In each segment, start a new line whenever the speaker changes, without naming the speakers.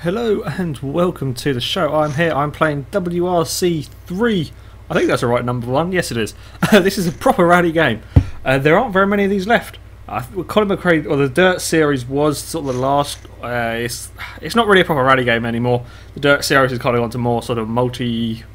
Hello and welcome to the show. I'm here, I'm playing WRC 3. I think that's the right number one. Yes, it is. This is a proper rally game. There aren't very many of these left. Colin McRae, or the Dirt Series, was sort of the last. It's not really a proper rally game anymore. The Dirt Series is kind of on to more sort of multi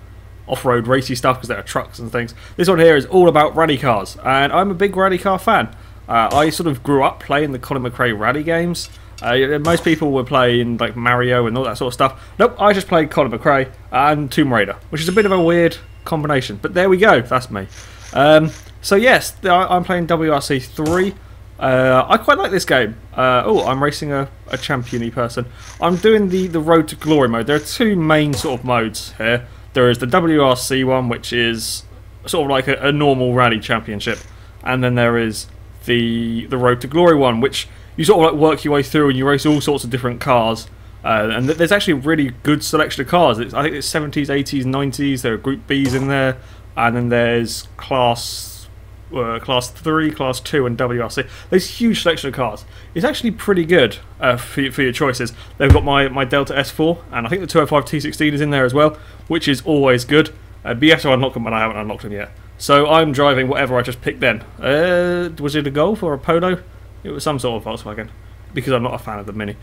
off-road racy stuff because there are trucks and things. This one here is all about rally cars, and I'm a big rally car fan. I sort of grew up playing the Colin McRae rally games. Most people were playing like Mario and all that sort of stuff. Nope, I just played Colin McRae and Tomb Raider, which is a bit of a weird combination. But there we go, that's me. So yes, I'm playing WRC 3. I quite like this game. I'm racing a champion-y person. I'm doing the Road to Glory mode. There are two main sort of modes here. There is the WRC one, which is sort of like a normal rally championship, and then there is the Road to Glory one, which you sort of like work your way through and you race all sorts of different cars. And there's actually a really good selection of cars. I think it's 70s, 80s, 90s. There are Group Bs in there, and then there's Class 3, Class 2, and WRC. There's a huge selection of cars. It's actually pretty good for your choices. They've got my Delta S4, and I think the 205 T16 is in there as well, which is always good. But you have to unlock them, and I haven't unlocked them yet. So I'm driving whatever I just picked then. Was it a Golf or a Polo? It was some sort of Volkswagen, because I'm not a fan of the Mini.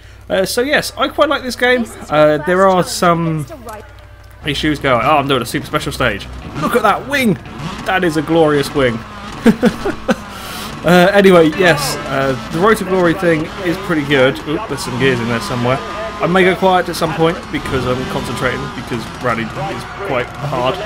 So yes, I quite like this game. There are some issues going. Oh, I'm doing a super special stage. Look at that wing! That is a glorious wing. Anyway, yes, the Road to Glory thing is pretty good. Oop, there's some gears in there somewhere. I may go quiet at some point because I'm concentrating, because rally is quite hard.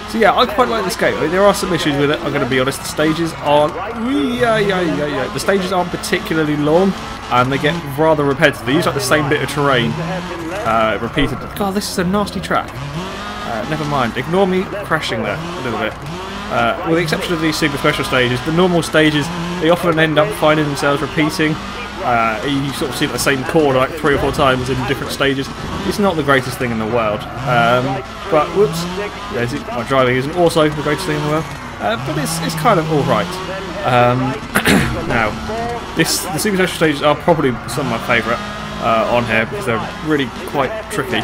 So yeah, I quite like this game. I mean, there are some issues with it, I'm going to be honest. The stages aren't... The stages aren't particularly long, and they get rather repetitive. They use like the same bit of terrain repeatedly. God, this is a nasty track. Never mind. Ignore me crashing there a little bit. With the exception of these super special stages, the normal stages, they often end up finding themselves repeating. You sort of see the same corner like 3 or 4 times in different stages. It's not the greatest thing in the world. But whoops, my driving isn't also the greatest thing in the world. But it's kind of alright. Now, the super special stages are probably some of my favourite on here because they're really quite tricky.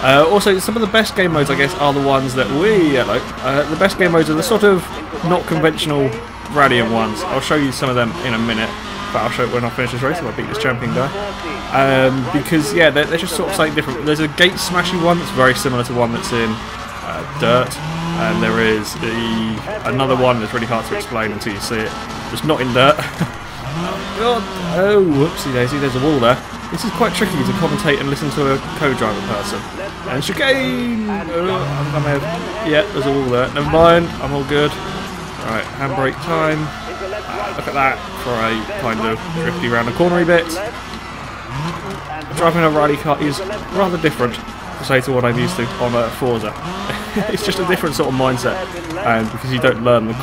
Also, some of the best game modes, I guess, are the ones that the best game modes are the sort of not conventional rallying ones. I'll show you some of them in a minute. But I'll show it when I finish this race if I beat this champion guy. Because yeah, they're just sort of something different. There's a gate smashy one that's very similar to one that's in Dirt, and there is another one that's really hard to explain until you see it. It's not in Dirt. Oh, whoopsie daisy! There's a wall there. This is quite tricky to commentate and listen to a co-driver person. And chicane. Yeah, there's a wall there. Never mind, I'm all good. Right, handbrake time. Look at that for a kind of drifty round the cornery bit. Driving a rally car is rather different, to say, to what I'm used to on Forza. It's just a different sort of mindset, and because you don't learn the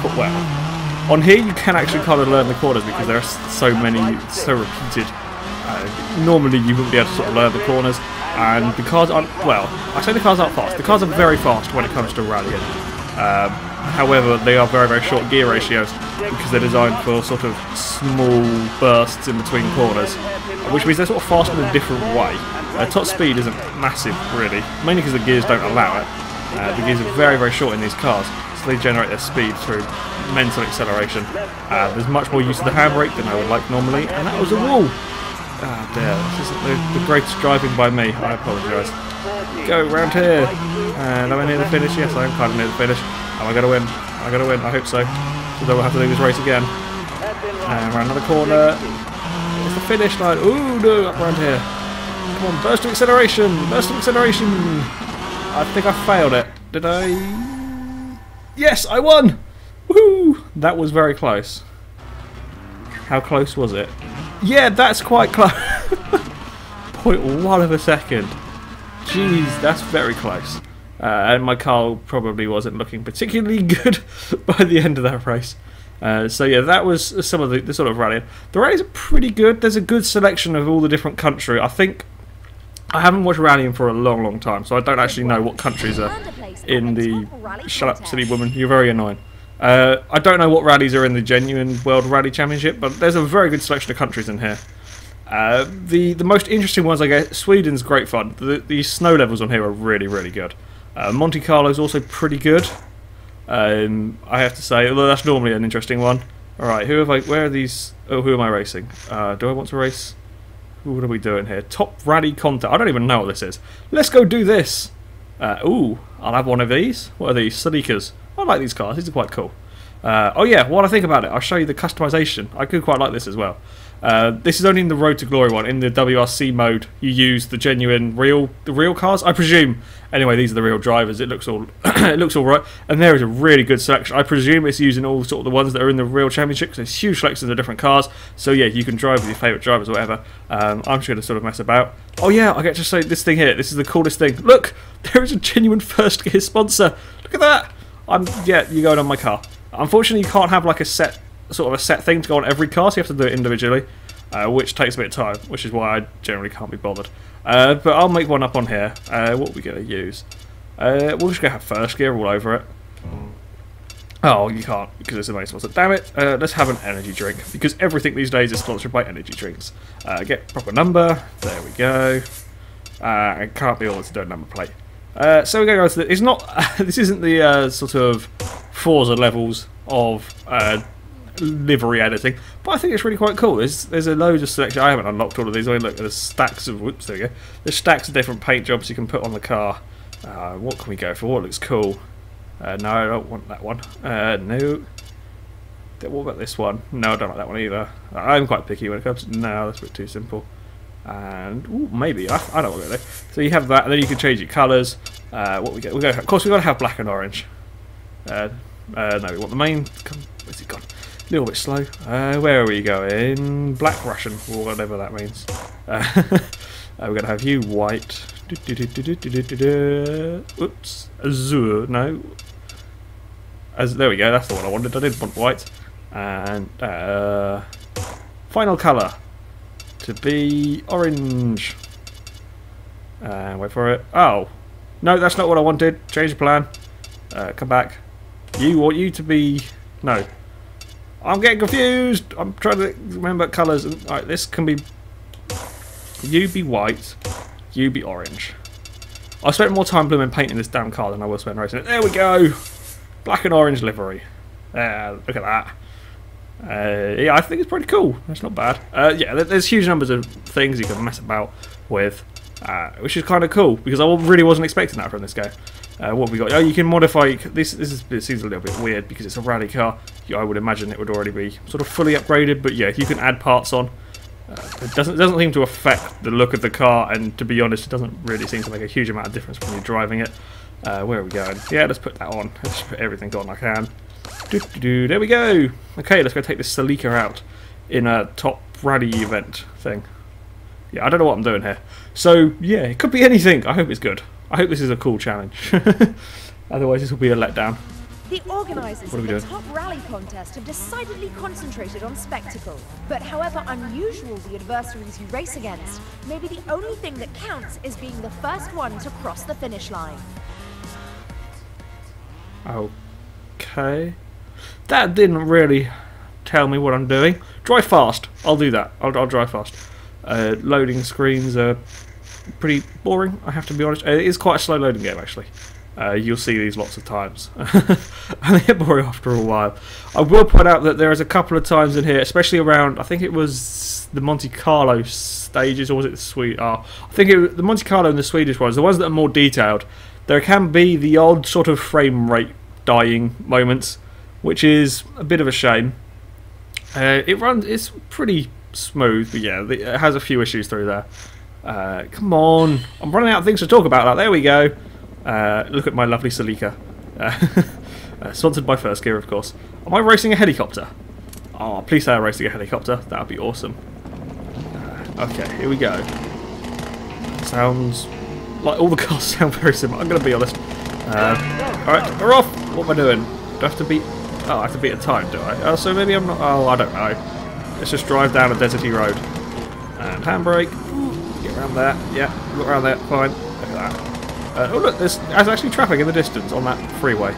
on here you can actually kind of learn the corners because there are so many, so repeated. Normally you wouldn't be able to sort of learn the corners, and the cars aren't, well, I say the cars aren't fast. The cars are very fast when it comes to rallying. However, they are very, very short gear ratios because they're designed for sort of small bursts in between corners, which means they're sort of fast in a different way. Top speed isn't massive, really, mainly because the gears don't allow it. The gears are very, very short in these cars, so they generate their speed through mental acceleration. There's much more use of the handbrake than I would like normally, and that was a wall. Ah, dear, this isn't the greatest driving by me, I apologise. Go round here, and am I near the finish? Yes, I am kind of near the finish. Am I going to win? Am I going to win? I hope so. So then we'll have to do this race again. And around another corner. It's the finish line. Ooh, no, up around here. Come on, burst of acceleration! Burst of acceleration! I think I failed it. Did I? Yes, I won! Woohoo! That was very close. How close was it? Yeah, that's quite close. 0.1 of a second. Jeez, that's very close. And my car probably wasn't looking particularly good by the end of that race. So yeah, that was some of the sort of rallying. The rallies are pretty good. There's a good selection of all the different countries. I think I haven't watched rallying for a long, long time, so I don't actually know what countries are in the... Shut up, silly woman. You're very annoying. I don't know what rallies are in the genuine World Rally Championship, but there's a very good selection of countries in here. The most interesting ones, I guess, Sweden's great fun. The snow levels on here are really, really good. Monte Carlo's also pretty good, I have to say, although that's normally an interesting one. Alright, where are these? Oh, who am I racing? Do I want to race? What are we doing here? Top Rally Contest. I don't even know what this is. Let's go do this. Ooh, I'll have one of these. What are these? Sadikas. I like these cars. These are quite cool. Oh yeah, what I think about it, I'll show you the customization. I could quite like this as well. This is only in the Road to Glory one. In the WRC mode, you use the genuine real cars, I presume. Anyway, these are the real drivers. It looks all it looks all right, and there is a really good selection. I presume it's using all sort of the ones that are in the real championship, because there's huge selections of different cars. So yeah, you can drive with your favourite drivers or whatever. I'm just going to sort of mess about. Oh yeah, I get to say this thing here. This is the coolest thing. Look, there is a genuine first gear sponsor. Look at that. Yeah, you're going on my car. Unfortunately, you can't have like a set thing to go on every car, so you have to do it individually, which takes a bit of time, which is why I generally can't be bothered. But I'll make one up on here. What are we going to use? We're just going to have first gear all over it. Oh, you can't, because it's a main sponsor. Damn it. Let's have an energy drink, because everything these days is sponsored by energy drinks. Get proper number. There we go. It can't be all to do a number plate. So we're going to go to it's not. This isn't the sort of Forza levels of livery editing, but I think it's really quite cool. There's a load of selection. I haven't unlocked all of these. I mean, look, there's stacks of whoops. There we go. There's stacks of different paint jobs you can put on the car. What can we go for? What looks cool? No, I don't want that one. No. What about this one? No, I don't like that one either. I'm quite picky when it comes. No, that's a bit too simple. And ooh, maybe I don't want to go there. So you have that, and then you can change your colours. What we get? Of course, we've got to have black and orange. No, we want the main. Where's it gone? A little bit slow. Where are we going? Black Russian, or whatever that means. We're going to have you white. Oops. Azure. No. There we go. That's the one I wanted. I didn't want white. And final colour to be orange. Wait for it. Oh. No, that's not what I wanted. Change the plan. Come back. You want you to be... No. I'm getting confused. I'm trying to remember colours. Alright, this can be... You be white. You be orange. I spent more time blooming painting this damn car than I will spend racing it. There we go. Black and orange livery. Look at that. Yeah, I think it's pretty cool. That's not bad. Yeah, there's huge numbers of things you can mess about with, which is kind of cool, because I really wasn't expecting that from this game. What have we got? Oh, you can modify... This seems a little bit weird, because it's a rally car. I would imagine it would already be sort of fully upgraded, but yeah, you can add parts on. It doesn't seem to affect the look of the car, and to be honest, it doesn't really seem to make a huge amount of difference when you're driving it. Where are we going? Yeah, let's put that on. Let's put everything on I can. There we go. Okay, let's go take this Celica out in a top rally event thing. Yeah, I don't know what I'm doing here. So yeah, it could be anything. I hope it's good. I hope this is a cool challenge. Otherwise, this will be a letdown.
The organisers of the Top Rally contest have decidedly concentrated on spectacle. But however unusual the adversaries you race against, maybe the only thing that counts is being the first one to cross the finish line.
Okay. That didn't really tell me what I'm doing. Drive fast. I'll do that. I'll drive fast. Loading screens are pretty boring, I have to be honest. It is quite a slow loading game, actually. You'll see these lots of times. And they get boring after a while. I will point out that there is a couple of times in here, especially around, I think it was the Monte Carlo stages, or was it the Swedish? I think it was the Monte Carlo and the Swedish ones, the ones that are more detailed. There can be the odd sort of frame rate dying moments, which is a bit of a shame. It's pretty smooth, but yeah, it has a few issues through there. Come on, I'm running out of things to talk about. Like, there we go. Look at my lovely Celica. Sponsored by First Gear, of course. Am I racing a helicopter? Oh, please say I'm racing a helicopter. That would be awesome. Okay, here we go. Sounds like all the cars sound very similar. I'm going to be honest. Alright, we're off. What am I doing? Do I have to beat... Oh, I have to beat a time, do I? So maybe I'm not... Oh, I don't know. Let's just drive down a deserty road. And handbrake. Get around there. Yeah, look around there. Fine. Look at that. Oh, look, there's actually traffic in the distance on that freeway.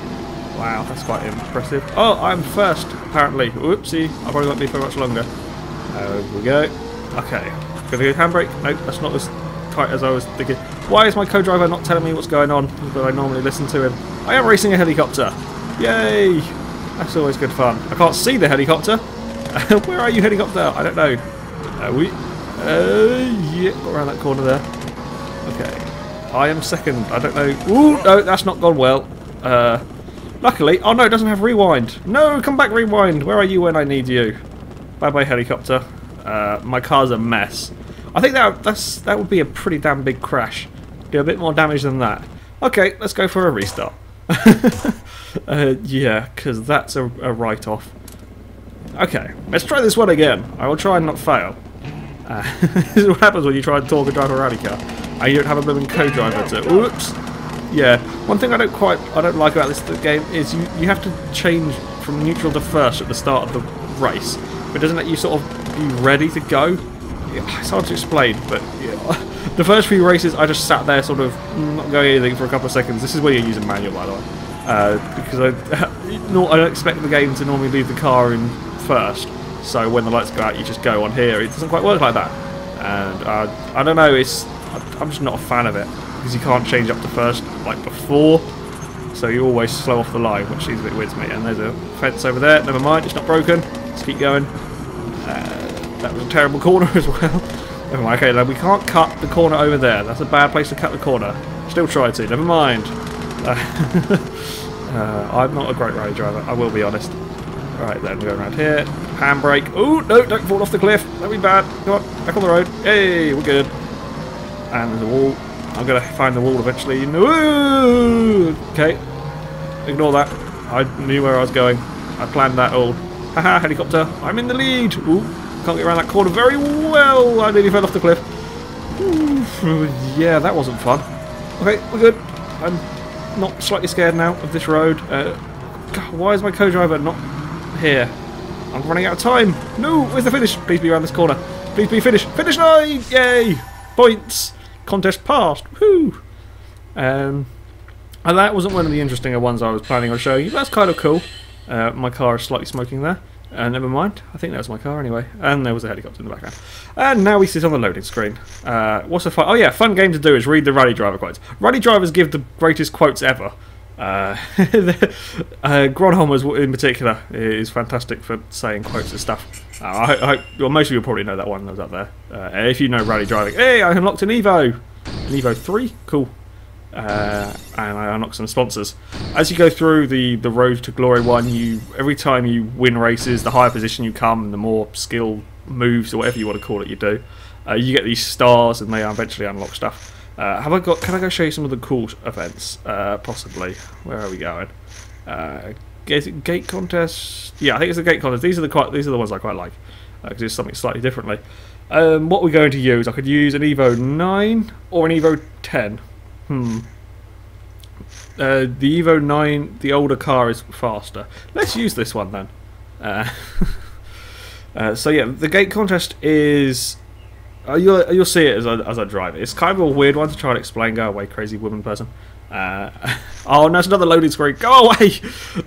Wow, that's quite impressive. Oh, I'm first, apparently. Whoopsie. I probably won't be for much longer. Here we go. Okay. Gonna go handbrake. Nope, that's not as tight as I was thinking. Why is my co-driver not telling me what's going on? But I normally listen to him. I am racing a helicopter. Yay! That's always good fun. I can't see the helicopter. Where are you, helicopter? I don't know. Yeah, got around that corner there. Okay. I am second. I don't know. Ooh, no, that's not gone well. Luckily, oh no, it doesn't have rewind. No, come back, rewind. Where are you when I need you? Bye bye, helicopter. My car's a mess. I think that would be a pretty damn big crash. Do a bit more damage than that. Okay, let's go for a restart. Yeah, because that's a write-off. Okay, let's try this one again. I will try and not fail. This is what happens when you try and talk and drive a rally car, and you don't have a blooming co-driver to. Oops. Yeah, one thing I don't like about this game is you have to change from neutral to first at the start of the race, but doesn't let you sort of be ready to go. Yeah, it's hard to explain, but yeah. The first few races I just sat there sort of not going anything for a couple of seconds. This is where you're using manual, by the way, because I don't expect the game to normally leave the car in first, so when the lights go out you just go. On here it doesn't quite work like that, and I don't know, I'm just not a fan of it, because you can't change up to first like before, so you always slow off the line, which seems a bit weird to me. And there's a fence over there, never mind, it's not broken, let's keep going. That was a terrible corner as well. Never mind, okay, now we can't cut the corner over there, that's a bad place to cut the corner. Still try to, never mind. I'm not a great rally driver, I will be honest. Right then, we go around here, handbrake. Oh no, don't fall off the cliff, that'd be bad. Come on, back on the road. Hey, we're good. And there's a wall. I'm going to find the wall eventually. No! Okay, ignore that. I knew where I was going. I planned that all. Haha, helicopter, I'm in the lead. Ooh, can't get around that corner very well. I nearly fell off the cliff. Ooh, yeah, that wasn't fun. Okay, we're good. I'm not slightly scared now of this road. God, why is my co-driver not here? I'm running out of time. No, where's the finish? Please be around this corner. Please be finish. Finish line! Yay! Points! Contest passed. Woohoo! And that wasn't one of the interesting ones I was planning on showing you. That's kind of cool. My car is slightly smoking there. Never mind. I think that was my car anyway. And there was a helicopter in the background. And now we sit on the loading screen. What's a fun? Oh yeah, fun game to do is read the rally driver quotes. Rally drivers give the greatest quotes ever. Gronholm in particular is fantastic for saying quotes and stuff. Well, most of you will probably know that one that was up there. If you know rally driving, hey, I unlocked an Evo 3, cool. And I unlocked some sponsors. As you go through the road to glory one, every time you win races, the higher position you come, the more skill moves or whatever you want to call it you do. You get these stars, and they eventually unlock stuff. Can I go show you some of the cool events? Possibly. Where are we going? Gate contest. Yeah, I think it's the gate contest. These are the ones I quite like because it's something slightly differently. What we're going to use? I could use an Evo 9 or an Evo 10. The Evo 9, the older car, is faster. Let's use this one then. So yeah, the gate contest is. You'll see it as I drive it. It's kind of a weird one to try and explain. Go away, crazy woman person. Oh no, it's another loading screen. Go away!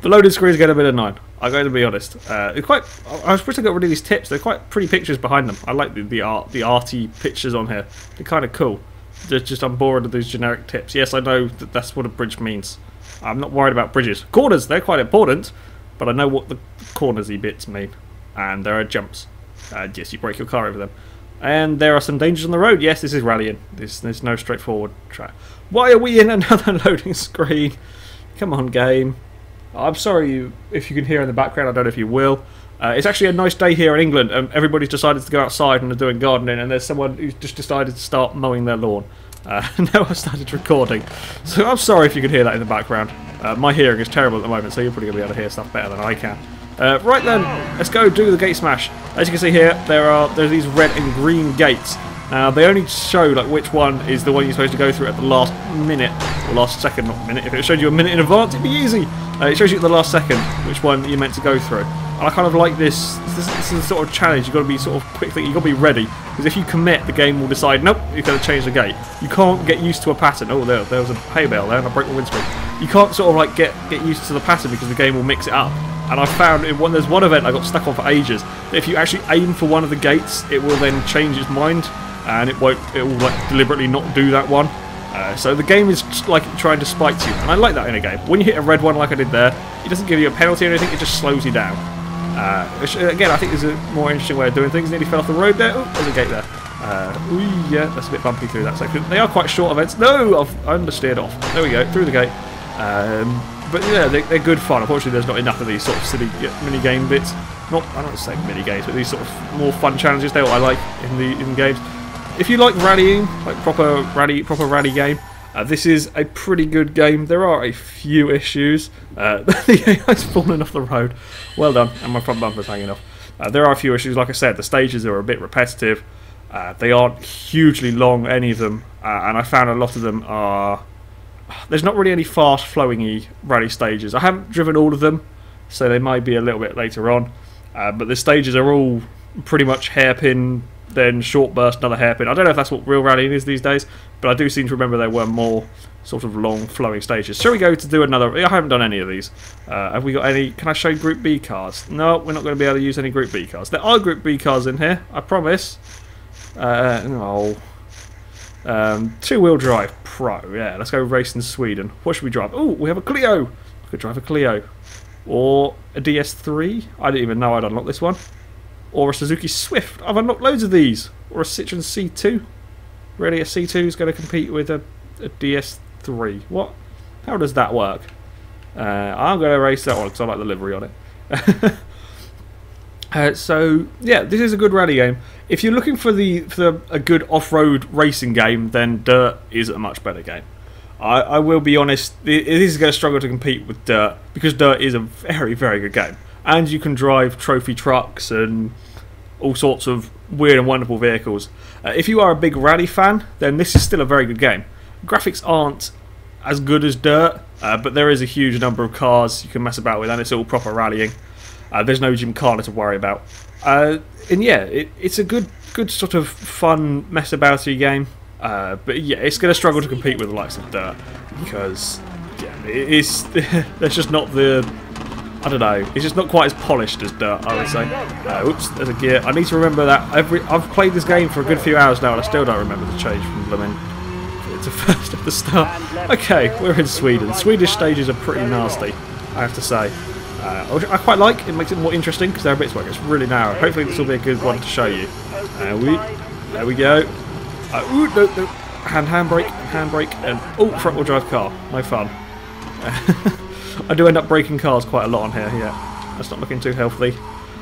The loading screen is getting a bit annoying. I'm going to be honest. I was supposed to get rid of these tips. They're quite pretty pictures behind them. I like the arty pictures on here. They're kind of cool. I'm bored of these generic tips. Yes, I know that's what a bridge means. I'm not worried about bridges. Corners, they're quite important, but I know what the cornersy bits mean. And there are jumps. Yes, you break your car over them. And there are some dangers on the road. Yes, this is rallying. There's no straightforward track. Why are we in another loading screen? Come on, game. I'm sorry if you can hear in the background. I don't know if you will. It's actually a nice day here in England, and everybody's decided to go outside and are doing gardening, and there's someone who's just decided to start mowing their lawn. Now I've started recording. So I'm sorry if you can hear that in the background. My hearing is terrible at the moment, so you're probably going to be able to hear stuff better than I can. Right then, let's go do the gate smash. As you can see here, there's these red and green gates. Now they only show like which one is the one you're supposed to go through at the last minute, or last second, not minute. If it showed you a minute in advance, it'd be easy. It shows you at the last second which one you're meant to go through. And I kind of like this. This is a sort of challenge. You've got to be sort of quickly. You've got to be ready, because if you commit, the game will decide, nope, you've got to change the gate. You can't get used to a pattern. Oh, there was a hay bale there, and I broke the windscreen. You can't sort of like get used to the pattern because the game will mix it up. And I found there's one event I got stuck on for ages, that if you actually aim for one of the gates, it will then change its mind and it will like deliberately not do that one. So the game is just like trying to spite you, and I like that in a game. When you hit a red one like I did there, it doesn't give you a penalty or anything, it just slows you down. Which, again, I think is a more interesting way of doing things. Nearly fell off the road there. Oh, there's a gate there. Ooh, yeah, that's a bit bumpy through that section. They are quite short events. No, I've understeered off. There we go, through the gate. But yeah, they're good fun. Unfortunately, there's not enough of these sort of silly mini-game bits. I don't want to say mini-games, but these sort of more fun challenges. They're what I like in games. If you like rallying, like proper rally game, this is a pretty good game. There are a few issues. The AI's fallen off the road. Well done, and my front bumper's hanging off. There are a few issues. Like I said, the stages are a bit repetitive. They aren't hugely long, any of them, and I found a lot of them are... There's not really any fast-flowing-y rally stages. I haven't driven all of them, so they might be a little bit later on. But the stages are all pretty much hairpin, then short burst, another hairpin. I don't know if that's what real rallying is these days, but I do seem to remember there were more sort of long flowing stages. Shall we go to do another? I haven't done any of these. Have we got any? Can I show Group B cars? No, we're not going to be able to use any Group B cars. There are Group B cars in here, I promise. No. Two-wheel drive Pro. Yeah, let's go race in Sweden. What should we drive? Oh, we have a Clio. I could drive a Clio. Or a DS3. I didn't even know I'd unlocked this one. Or a Suzuki Swift. I've unlocked loads of these. Or a Citroen C2. Really, a C2 is going to compete with a DS3. What? How does that work? I'm going to race that one because I like the livery on it. So, yeah, this is a good rally game. If you're looking for a good off-road racing game, then Dirt is a much better game. I will be honest, it is going to struggle to compete with Dirt, because Dirt is a very, very good game. And you can drive trophy trucks and all sorts of weird and wonderful vehicles. If you are a big rally fan, then this is still a very good game. Graphics aren't as good as Dirt, but there is a huge number of cars you can mess about with, and it's all proper rallying. There's no Gymkhana to worry about. And yeah, it's a good sort of fun mess abouty game. But yeah, it's going to struggle to compete with the likes of Dirt, because yeah, there's just not the... I don't know, it's just not quite as polished as Dirt, I would say. Oops, there's a gear. I need to remember that. I've played this game for a good few hours now, and I still don't remember the change from blooming to first at the start. Okay, we're in Sweden. Swedish stages are pretty nasty, I have to say. I quite like. It makes it more interesting because there are bits where it's really narrow. Hopefully this will be a good one to show you. There we go. Ooh, no. Handbrake, and oh, front wheel drive car. No fun. I do end up breaking cars quite a lot on here. Yeah, that's not looking too healthy.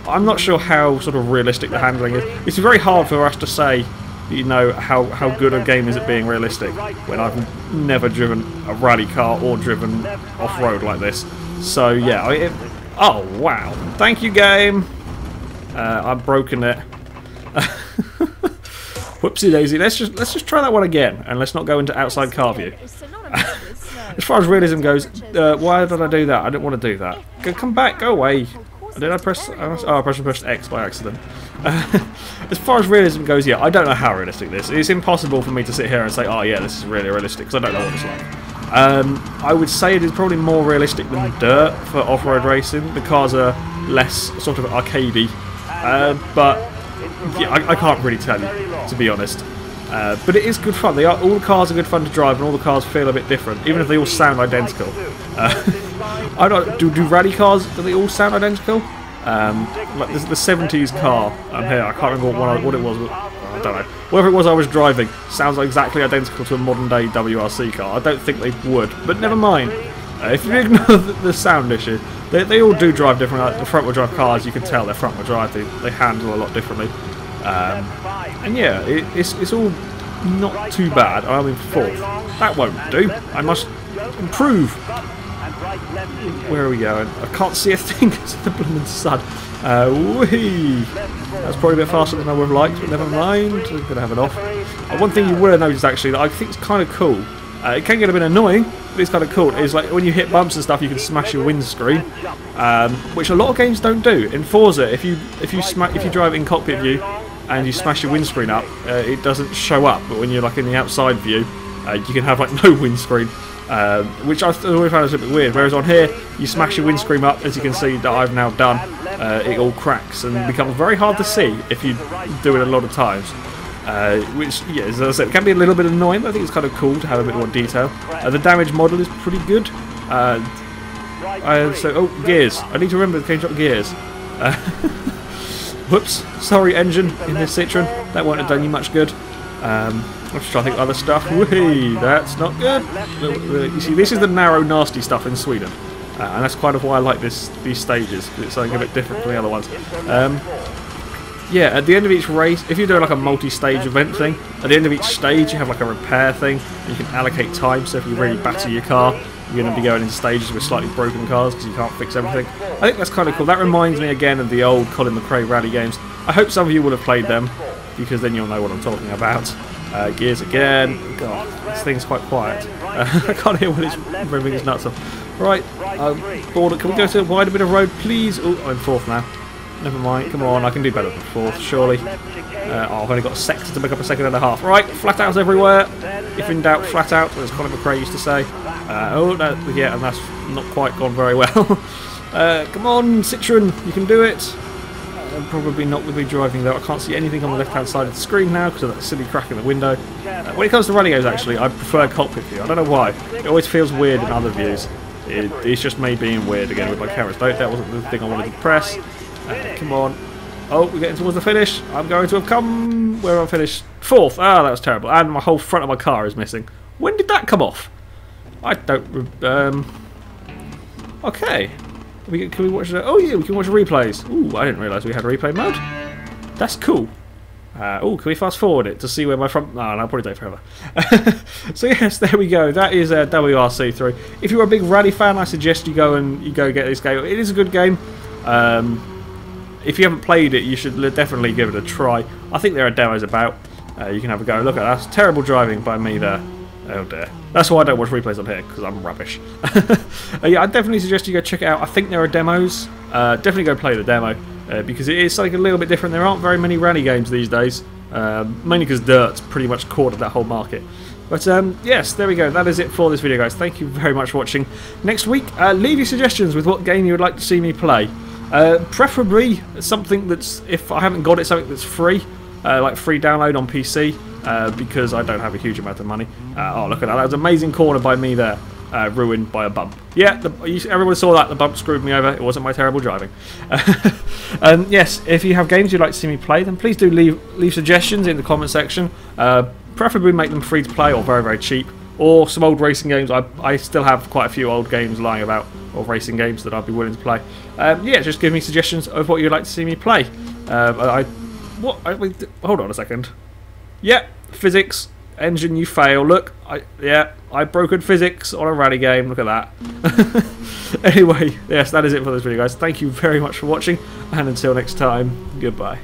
I'm not sure how sort of realistic the handling is. It's very hard for us to say, you know, how good a game is at being realistic when I've never driven a rally car or driven off-road like this. So yeah, oh wow, thank you game. I've broken it. Whoopsie daisy. Let's just try that one again, and let's not go into outside car view. As far as realism goes, why did I do that? I didn't want to do that. Come back, go away. Did I press? Oh, I pressed X by accident. As far as realism goes, yeah, I don't know how realistic this is. It's impossible for me to sit here and say, oh yeah, this is really realistic, because I don't know what it's like. I would say it is probably more realistic than Dirt for off-road racing. The cars are less sort of arcadey, but yeah, I can't really tell you, to be honest. But it is good fun. All the cars are good fun to drive, and all the cars feel a bit different, even if they all sound identical. I don't do rally cars. Do they all sound identical? Like there's the 70s car here. I can't remember what it was. I don't know. Whatever it was I was driving sounds exactly identical to a modern day WRC car. I don't think they would, but never mind. If you ignore the sound issue, they all do drive different. Like the front wheel drive cars, you can tell they're front wheel drive. They handle a lot differently. And yeah, it's all not too bad. I'm in fourth. That won't do. I must improve. Where are we going? I can't see a thing because of the blooming sun. Whee! That's probably a bit faster than I would have liked, but never mind. I'm going to have it off. One thing you will have noticed actually that I think is kind of cool. It can get a bit annoying, but it's kind of cool. Is like when you hit bumps and stuff, you can smash your windscreen, which a lot of games don't do. In Forza, if you drive in cockpit view and you smash your windscreen up, it doesn't show up. But when you're like in the outside view, you can have like no windscreen, which I always found a bit weird. Whereas on here, you smash your windscreen up, as you can see that I've now done. It all cracks and becomes very hard to see if you do it a lot of times. which, yeah, as I said, can be a little bit annoying, but I think it's kind of cool to have a bit more detail. The damage model is pretty good. Oh, gears. I need to remember to change up gears. Whoops, sorry engine in this Citroen, that won't have done you much good. I'm just trying to think of other stuff. Whee, that's not good. You see, this is the narrow, nasty stuff in Sweden. And that's kind of why I like these stages, because it's something a bit different from the other ones. Yeah, at the end of each race, if you're doing like a multi-stage event thing, at the end of each stage you have like a repair thing, and you can allocate time, so if you really batter your car, you're going to be going into stages with slightly broken cars because you can't fix everything. I think that's kind of cool. That reminds me again of the old Colin McRae rally games. I hope some of you will have played them, because then you'll know what I'm talking about. Gears again. God, this thing's quite quiet. I can't hear when it's revving its nuts off. Right, border. Can we go to a wider bit of road, please? Oh, I'm fourth now. Never mind. Come on, I can do better than fourth, surely. I've only got a sector to make up a second and a half. Right, flat outs everywhere. If in doubt, flat out, as Colin McRae used to say. Oh, no, yeah, and that's not quite gone very well. Come on, Citroen, you can do it. I'm probably not going to be driving though. I can't see anything on the left-hand side of the screen now because of that silly crack in the window. When it comes to running games, actually, I prefer cockpit view. I don't know why. It always feels weird in other views. It's just me being weird again with my cameras. That wasn't the thing I wanted to press. Come on. Oh, we're getting towards the finish. I'm going to have come... Where am I finished? Fourth. Ah, that was terrible. And my whole front of my car is missing. When did that come off? I don't... Okay. Can we watch... Oh, yeah, we can watch replays. Ooh, I didn't realise we had replay mode. That's cool. Oh, can we fast forward it to see where my front... No, I'll probably take forever. So yes, there we go. That is WRC3. If you're a big rally fan, I suggest you go get this game. It is a good game. If you haven't played it, you should definitely give it a try. I think there are demos about. You can have a go. Look at that. That's terrible driving by me there. Oh dear. That's why I don't watch replays on here, because I'm rubbish. Yeah, I definitely suggest you go check it out. I think there are demos. Definitely go play the demo, because it is something a little bit different. There aren't very many rally games these days, mainly because Dirt's pretty much cornered that whole market. But yes, there we go. That is it for this video, guys. Thank you very much for watching. Next week, leave your suggestions with what game you would like to see me play. Preferably something that's, if I haven't got it, something that's free, like free download on PC, because I don't have a huge amount of money. Oh, look at that. That was an amazing corner by me there, ruined by a bump. Yeah, everyone saw that. The bump screwed me over. It wasn't my terrible driving. Yes, if you have games you'd like to see me play, then please do leave suggestions in the comment section. Preferably make them free to play or very, very cheap. Or some old racing games. I still have quite a few old games lying about, or racing games that I'd be willing to play. Yeah, just give me suggestions of what you'd like to see me play. Hold on a second. Yeah, physics, engine, you fail. Look, I broken physics on a rally game. Look at that. Anyway, yes, that is it for this video, guys. Thank you very much for watching, and until next time, goodbye.